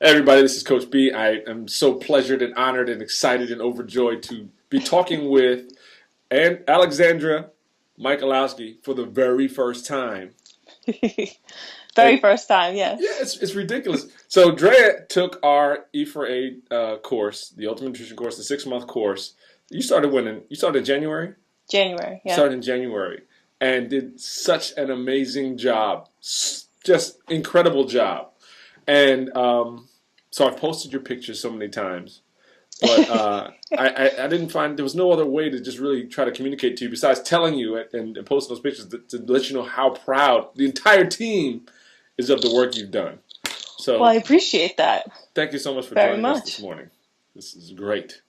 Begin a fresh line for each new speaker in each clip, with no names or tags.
Hey everybody, this is Coach B. I am so pleasured and honored and excited and overjoyed to be talking with Alexandra Michalowski for the very first time.
First time,
Yeah,
yes.
it's ridiculous. So Drea took our E4A course, the Ultimate Nutrition course, the 6-month course. You started when? You started in January?
January,
You
yeah.
started in January and did such an amazing job. Just incredible job. And so I've posted your pictures so many times. But I didn't find there was no other way to just really try to communicate to you besides telling you it and posting those pictures to let you know how proud the entire team is of the work you've done.
Well, I
So
appreciate that
thank you so much for
very
joining us this
much.
morning. This is great.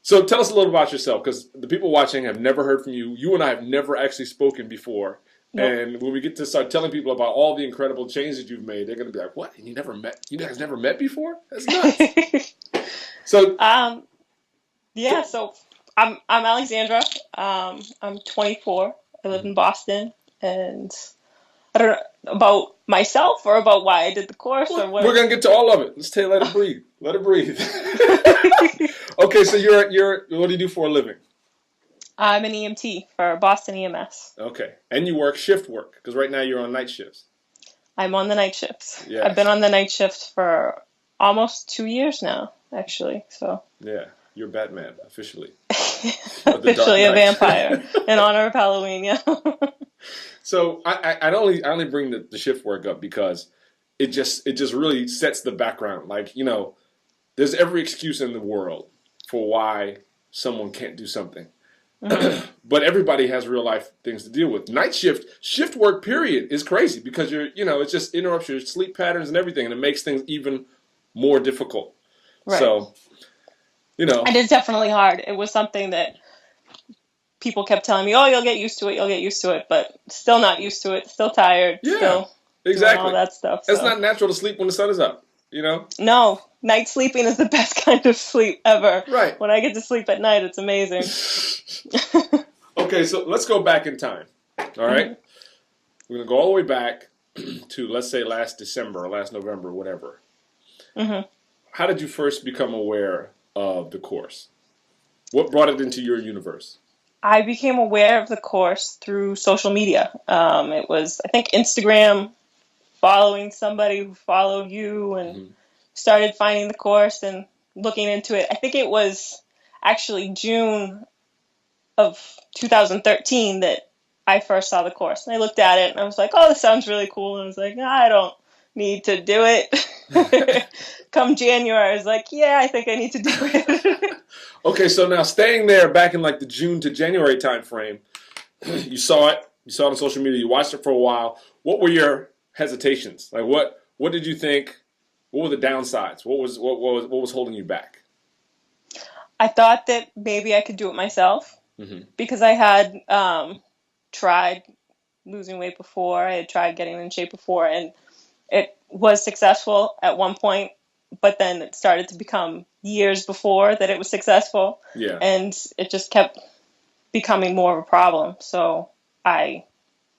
So tell us a little about yourself, because the people watching have never heard from you. You and I have never actually spoken before.
Nope.
And when we get to start telling people about all the incredible changes you've made, they're going to be like, "What? And you never met? You guys never met before? That's nuts." So,
um, yeah, so I'm Alexandra. I'm 24. I live in Boston, and I don't know about myself or about why I did the course or
we're
what.
going to get to all of it. Let's tell you, let it breathe. Let it breathe. Okay, so you're what do you do for a living?
I'm an EMT for Boston EMS.
Okay, and you work shift work because right now you're on night shifts.
I'm on the night shifts. I've been
Yes.
on the night shift for almost 2 years now, actually. So
Yeah, you're Batman officially. Or the Dark
officially a
Knight.
vampire in honor of Halloween. Yeah.
So I only bring the shift work up because it just really sets the background. Like, there's every excuse in the world for why someone can't do something.
hmm
But everybody has real life things to deal with. Night shift work period is crazy because it just interrupts your sleep patterns and everything, and it makes things even more difficult.
Right.
So, you know,
It is definitely hard. It was something that people kept telling me, "Oh, you'll get used to it. You'll get used to it," but still not used to it. Still tired.
yeah,
Still doing all
exactly.
that stuff.
It's
So
not natural to sleep when the sun is up, you know?
no, night sleeping is the best kind of sleep ever.
Right.
When I get to sleep at night, it's amazing.
Okay, so let's go back in time. All right?
hmm
We're going to go all the way back to, let's say, last December or last November, whatever.
hmm
How did you first become aware of the course? What brought it into your universe?
I became aware of the course through social media. It was, I think, Instagram, following somebody who followed you, and
Hmm.
started finding the course and looking into it. I think it was actually June of 2013 that I first saw the course. And I looked at it and I was like, oh, this sounds really cool. And I was like, I don't need to do it. Come January, I was like, yeah, I think I need to do it.
Okay, so now staying there back in like the June to January time frame, you saw it on social media, you watched it for a while. What were your hesitations? Like what did you think? What were the downsides? What was holding you back?
I thought that maybe I could do it myself
Hmm.
because I had tried losing weight before. I had tried getting in shape before, and it was successful at one point, but then it started to become years before that it was successful,
Yeah.
and it just kept becoming more of a problem. So I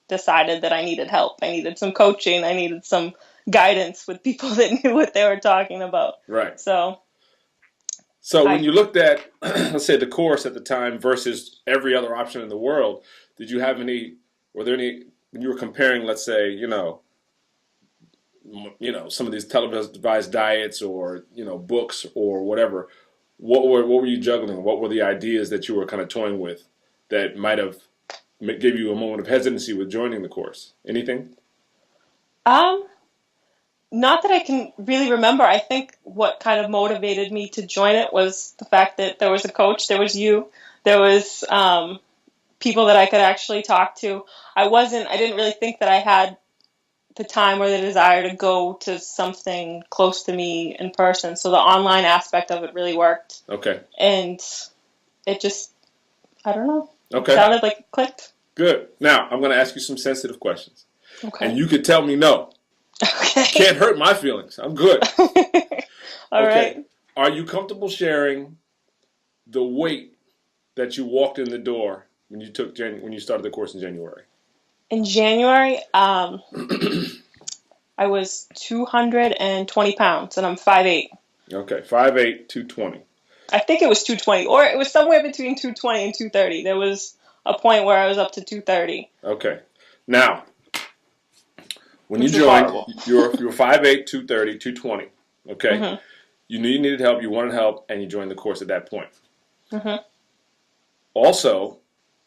decided that I needed help. I needed some coaching. I needed some guidance with people that knew what they were talking about.
Right.
So
So when
I
you looked at, let's say, the course at the time versus every other option in the world, did you have any? Were there any when you were comparing, let's say, some of these televised diets or books or whatever? What were you juggling? What were the ideas that you were kind of toying with that might have gave you a moment of hesitancy with joining the course? Anything?
um not that I can really remember. I think what kind of motivated me to join it was the fact that there was a coach, there was you, there was people that I could actually talk to. I didn't really think that I had the time or the desire to go to something close to me in person. So the online aspect of it really worked.
Okay.
And it just, I don't know, it
Okay.
sounded like it clicked.
Good. Now I'm going to ask you some sensitive questions, and
Okay.
you could tell me no.
Okay.
Can't hurt my feelings. I'm good.
All
Okay.
right.
Are you comfortable sharing the weight that you walked in the door when you started the course in January?
In January, I was 220 pounds, and I'm 5'8".
Okay, 5'8", 220.
I think it was 220, or it was somewhere between 220 and 230. There was a point where I was up to 230,
Okay. Now, when you
which was
joined,
horrible.
you were 5'8", 230, 220. Okay.
Hmm.
You knew you needed help, you wanted help, and you joined the course at that point.
Hmm.
Also,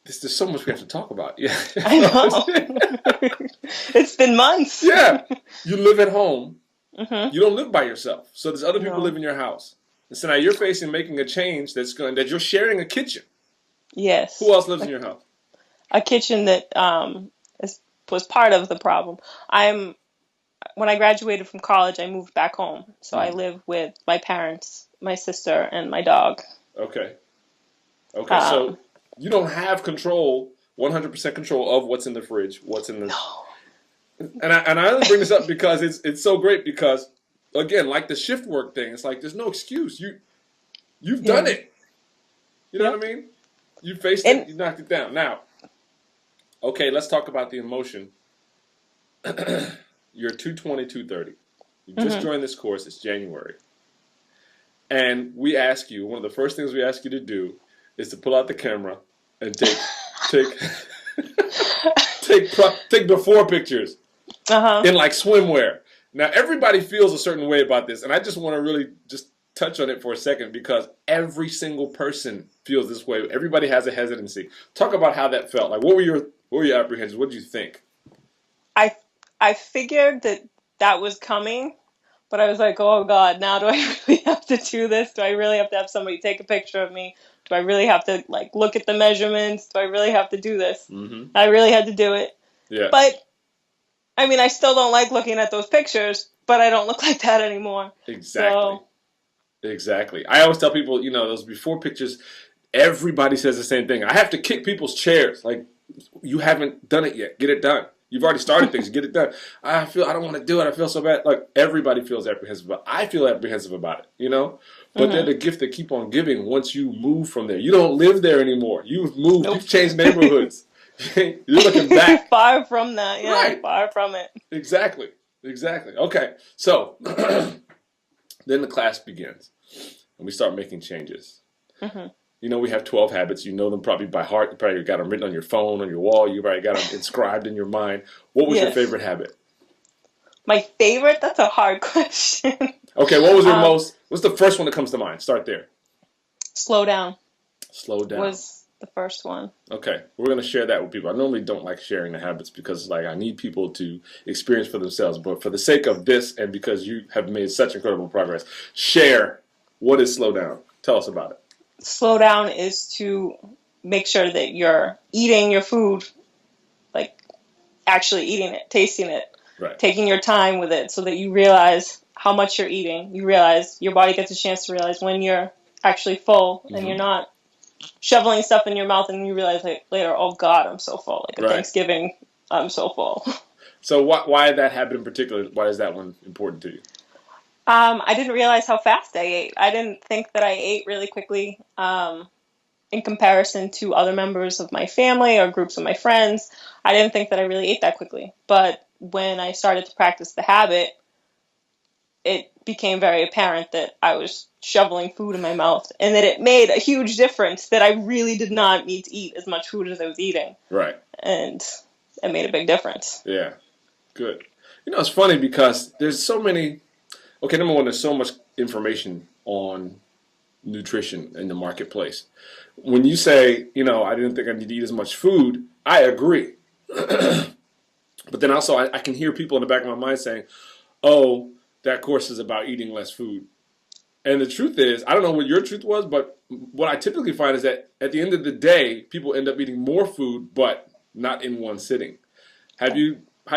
there's so much we have to talk about. Yeah.
I know. It's been months.
Yeah. You live at home.
Hmm.
You don't live by yourself. So there's other people
No.
live in your house. And so now you're facing making a change that you're sharing a kitchen.
Yes.
Who else lives in your house?
A kitchen that was part of the problem. When I graduated from college, I moved back home. So I live with my parents, my sister, and my dog.
Okay. Okay. So
Um,
you don't have control, 100% control of what's in the fridge, what's in the.
no.
And I only bring this up because it's so great because again, like the shift work thing, it's like there's no excuse. You've done
Yeah.
it. You know
Yep.
what I mean? You faced
And
it. You knocked it down. Now, okay, let's talk about the emotion. You're 220, 230. You just
mhm.
joined this course. It's January. And we ask you, one of the first things we ask you to do is to pull out the camera and take take before pictures
Uh-huh.
in like swimwear. Now everybody feels a certain way about this, and I just want to really just touch on it for a second because every single person feels this way. Everybody has a hesitancy. Talk about how that felt. Like what were your apprehensions? What did you think?
I I figured that was coming, but I was like, oh God, now do I really have to do this? Do I really have to have somebody take a picture of me? Do I really have to like look at the measurements? Do I really have to do this?
Mm-hmm.
I really had to do it.
Yeah,
But I mean, I still don't like looking at those pictures, but I don't look like that anymore.
exactly.
So,
Exactly. I always tell people, those before pictures, everybody says the same thing. I have to kick people's chairs. Like, you haven't done it yet. Get it done. You've already started things. Get it done. I don't want to do it. I feel so bad. Like, everybody feels apprehensive. But I feel apprehensive about it. But they're
mhm.
the gift that keep on giving once you move from there. You don't live there anymore. You've moved.
Nope.
You've changed neighborhoods. You're looking back.
Far from that. Yeah,
Right.
far from it.
Exactly. Exactly. Okay. So, then the class begins. And we start making changes.
Hmm.
We have 12 habits. You know them probably by heart. You probably got them written on your phone, on your wall. You probably got them inscribed in your mind. What was your
Yes.
favorite habit?
My favorite? That's a hard question.
Okay, what was your
Um,
what's the first one that comes to mind? Start there.
Slow down
Slow down.
was the first one.
Okay, we're going to share that with people. I normally don't like sharing the habits because I need people to experience for themselves. But for the sake of this and because you have made such incredible progress, share what is slow down. Tell us about it.
Slow down is to make sure that you're eating your food, like actually eating it, tasting it,
Right.
taking your time with it so that you realize how much you're eating. You realize your body gets a chance to realize when you're actually full and you're not shoveling stuff in your mouth and you realize like, later, oh God, I'm so full. Like at
Right.
Thanksgiving, I'm so full.
So why that habit in particular? Why is that one important to you?
I didn't realize how fast I ate. I didn't think that I ate really quickly in comparison to other members of my family or groups of my friends. I didn't think that I really ate that quickly. But when I started to practice the habit, it became very apparent that I was shoveling food in my mouth and that it made a huge difference that I really did not need to eat as much food as I was eating.
Right.
And it made a big difference.
Yeah. Good. It's funny because there's so many. Okay, number one, there's so much information on nutrition in the marketplace. When you say, I didn't think I need to eat as much food, I agree. But then also, I can hear people in the back of my mind saying, oh, that course is about eating less food. And the truth is, I don't know what your truth was, but what I typically find is that at the end of the day, people end up eating more food, but not in one sitting. How do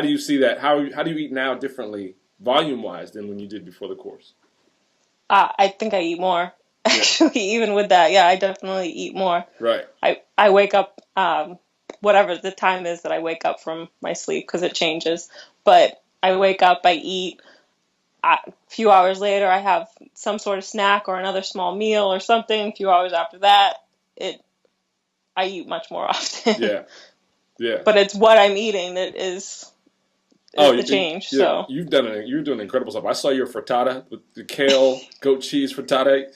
you see that? How do you eat now differently, volume-wise, than when you did before the course?
I think I eat more.
Yeah.
Actually, even with that, yeah, I definitely eat more.
Right.
I wake up, whatever the time is that I wake up from my sleep, because it changes. But I wake up, I eat. A few hours later, I have some sort of snack or another small meal or something. A few hours after that, I eat much more often.
Yeah. Yeah.
But it's what I'm eating that is is the change. So
you're doing incredible stuff. I saw your frittata with the kale goat cheese frittata.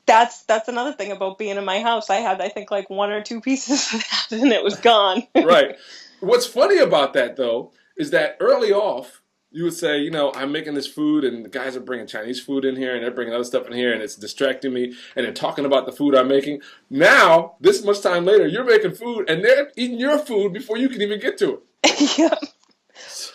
that's another thing about being in my house. I had, I think, like 1 or 2 pieces of that, and it was gone.
Right. What's funny about that though is that early off, you would say, I'm making this food, and the guys are bringing Chinese food in here, and they're bringing other stuff in here, and it's distracting me, and they're talking about the food I'm making. Now, this much time later, you're making food, and they're eating your food before you can even get to it.
Yeah.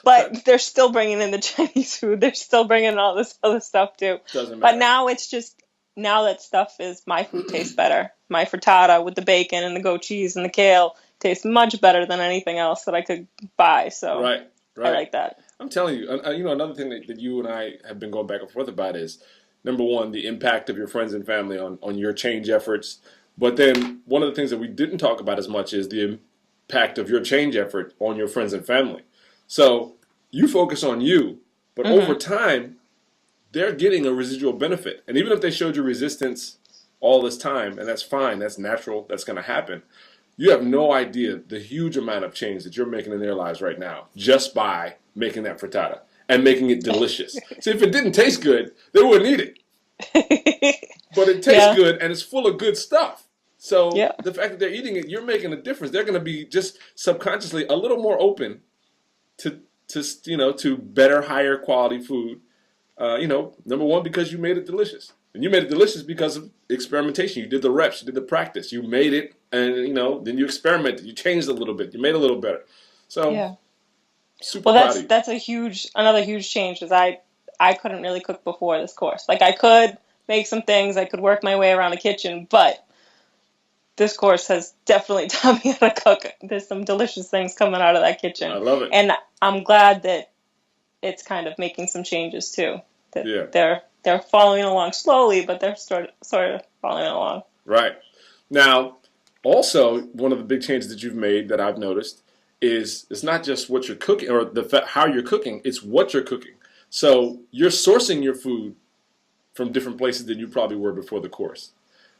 But they're still bringing in the Chinese food. They're still bringing all this other stuff too.
Doesn't matter.
But now it's just, now that stuff is, my food tastes better. My frittata with the bacon and the goat cheese and the kale tastes much better than anything else that I could buy. So
right.
I like that.
I'm telling you, another thing that you and I have been going back and forth about is, number one, the impact of your friends and family on your change efforts. But then one of the things that we didn't talk about as much is the impact of your change effort on your friends and family. So you focus on you, but over time, they're getting a residual benefit. And even if they showed you resistance all this time, and that's fine, that's natural, that's going to happen, you have no idea the huge amount of change that you're making in their lives right now just by making that frittata and making it delicious. See, if it didn't taste good, they wouldn't eat it. But it tastes good, and it's full of good stuff. So the fact that they're eating it, you're making a difference. They're going to be just subconsciously a little more open to better, higher quality food. Number one, because you made it delicious. And you made it delicious because of experimentation. You did the reps, you did the practice. You made it, and then you experimented. You changed a little bit. You made it a little better. So, super proud of you.
That's another huge change, because I couldn't really cook before this course. Like, I could make some things, I could work my way around the kitchen, but this course has definitely taught me how to cook. There's some delicious things coming out of that kitchen.
I love it.
And I'm glad that it's kind of making some changes too. That they're following along slowly, but they're sort of following along.
Right. Now, also, one of the big changes that you've made that I've noticed is it's not just what you're cooking or how you're cooking, it's what you're cooking. So you're sourcing your food from different places than you probably were before the course.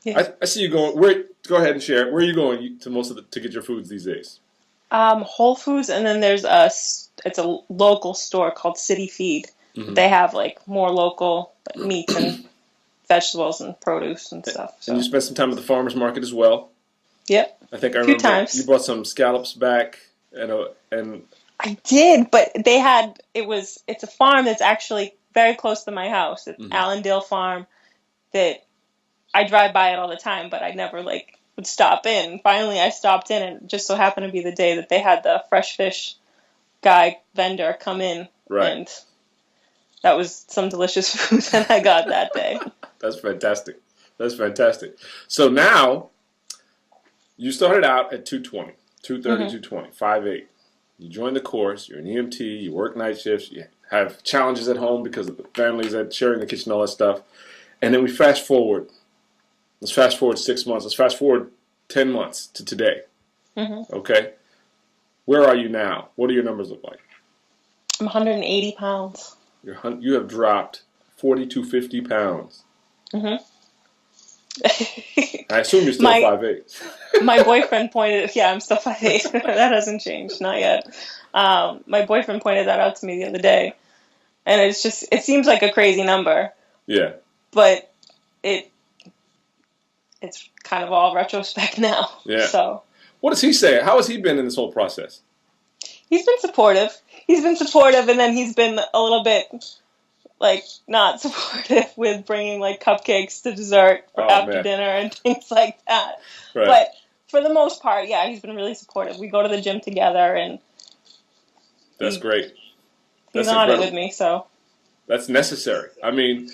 Yeah. I see you going. Go ahead and share. Where are you going to get your foods these days?
Whole Foods, and then there's it's a local store called City Feed. They have like more local meats and vegetables and produce and stuff. So.
And you spent some time at the farmer's market as well.
Yep.
I think I remember. A few times. You brought some scallops back, and
I did, but it's a farm that's actually very close to my house. It's Allendale Farm. That I drive by it all the time, but I never would stop in. Finally, I stopped in, and it just so happened to be the day that they had the fresh fish vendor come in.
Right.
And that was some delicious food that I got that day.
That's fantastic. So now, you started out at 220, 230, 220, 5'8". You joined the course, you're an EMT, you work night shifts, you have challenges at home because of the families that sharing the kitchen, all that stuff. And then we fast forward. Let's fast forward 6 months. Let's fast forward 10 months to today. Okay? Where are you now? What do your numbers look like?
I'm 180 pounds.
You have dropped 40 to 50 pounds. I assume you're still 5'8".
My boyfriend I'm still 5'8". That hasn't changed, not yet. My boyfriend pointed that out to me the other day. And it seems like a crazy number.
Yeah.
But it's kind of all retrospect now.
Yeah.
So.
What does he say? How has he been in this whole process?
He's been supportive. And then he's been a little bit, not supportive with bringing, cupcakes to dessert after dinner and things like that.
Right.
But for the most part, yeah, he's been really supportive. We go to the gym together, and
that's great.
He's on it with me, so.
That's necessary. I mean,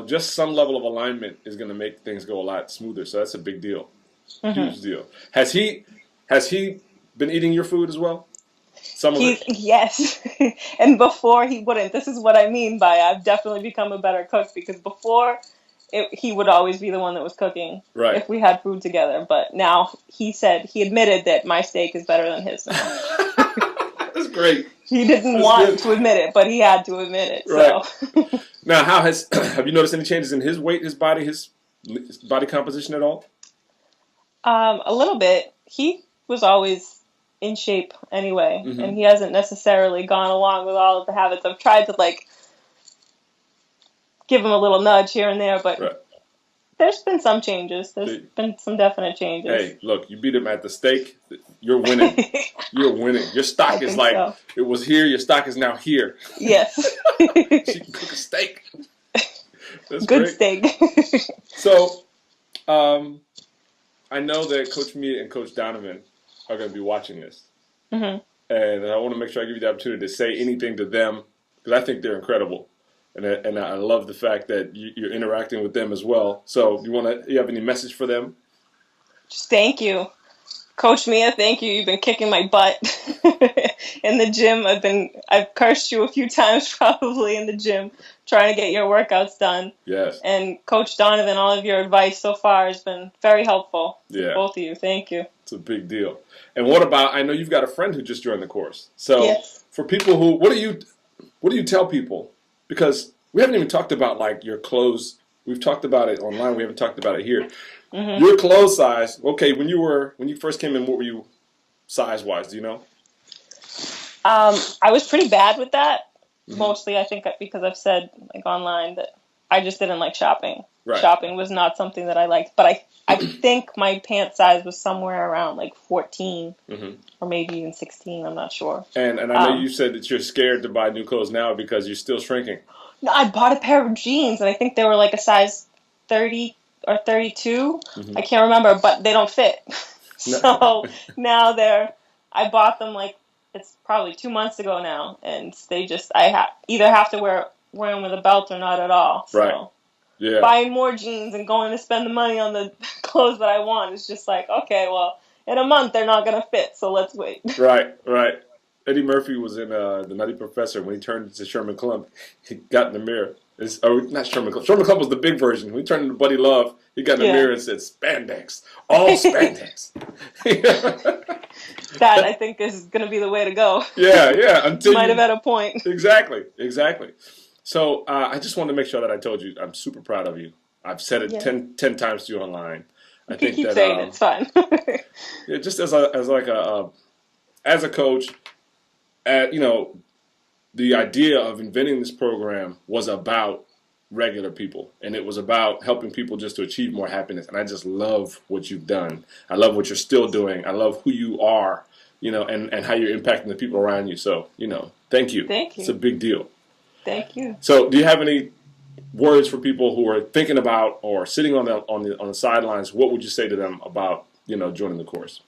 just some level of alignment is going to make things go a lot smoother. So that's a big deal. Huge deal. Has he been eating your food as well?
Yes. And before he wouldn't. This is what I mean by I've definitely become a better cook, because before he would always be the one that was cooking if we had food together. But now he admitted that my steak is better than his now.
That's great.
He didn't want to admit it, but he had to admit it.
Right.
So.
Now, have you noticed any changes in his weight, his body composition at all?
A little bit. He was always in shape anyway,
Mm-hmm.
and he hasn't necessarily gone along with all of the habits. I've tried to like give him a little nudge here and there, but
Right.
there's been some changes. There's
See,
been some definite changes.
hey, look, you beat him at the steak. You're winning. You're winning. Your stock
I
is
think
like,
so.
it was here, your stock is now here.
Yes.
She can cook a steak. That's
Good
great.
steak.
So, I know that Coach Mia and Coach Donovan are going to be watching this.
hmm
And I want to make sure I give you the opportunity to say anything to them, because I think they're incredible. And I love the fact that you're interacting with them as well. So, you have any message for them?
Just thank you. Coach Mia, thank you. You've been kicking my butt in the gym. I've cursed you a few times probably in the gym trying to get your workouts done.
Yes.
And Coach Donovan, all of your advice so far has been very helpful.
Yeah.
Both of you. Thank you.
It's a big deal. And what about, I know you've got a friend who just joined the course. So
Yes.
for people who, what do you tell people? Because we haven't even talked about like your clothes. We've talked about it online. We haven't talked about it here.
Mm-hmm.
Your clothes size. Okay, when you first came in, what were you size-wise? Do you know?
I was pretty bad with that.
Mhm.
Mostly, I think, because I've said like online that I just didn't like shopping.
Right.
Shopping was not something that I liked. But I think my pant size was somewhere around like 14
Mm-hmm.
or maybe even 16. I'm not sure.
And I know you said that you're scared to buy new clothes now because you're still shrinking.
No, I bought a pair of jeans and I think they were like a size 30 or 32.
Mm-hmm.
I can't remember, but they don't fit. So now I bought them like it's probably 2 months ago now, and they just either have to wear them with a belt or not at all. So
Right. Yeah.
buying more jeans and going to spend the money on the clothes that I want is just like, okay, well, in a month they're not gonna fit, so let's wait.
Right. Eddie Murphy was in The Nutty Professor when he turned into Sherman Klump. He got in the mirror. Not Sherman Klump. Sherman Klump was the big version. When he turned into Buddy Love, he got in the mirror and said, "Spandex, all spandex."
That I think is gonna be the way to go.
Yeah. Until
Might have had a point.
Exactly. So I just wanted to make sure that I told you I'm super proud of you. I've said it 10 times to you online. I think
keep
that
saying it's fine.
yeah, just as a coach, the idea of inventing this program was about regular people, and it was about helping people just to achieve more happiness. And I just love what you've done. I love what you're still doing. I love who you are, and how you're impacting the people around you. So, thank you.
Thank you.
It's a big deal.
Thank you.
So, do you have any words for people who are thinking about or sitting on the sidelines? What would you say to them about joining the course?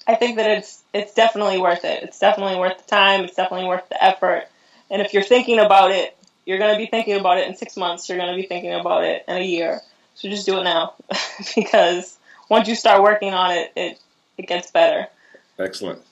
I think that it's definitely worth it. It's definitely worth the time. It's definitely worth the effort. And if you're thinking about it, you're going to be thinking about it in 6 months. You're going to be thinking about it in a year. So just do it now, because once you start working on it, it gets better.
Excellent.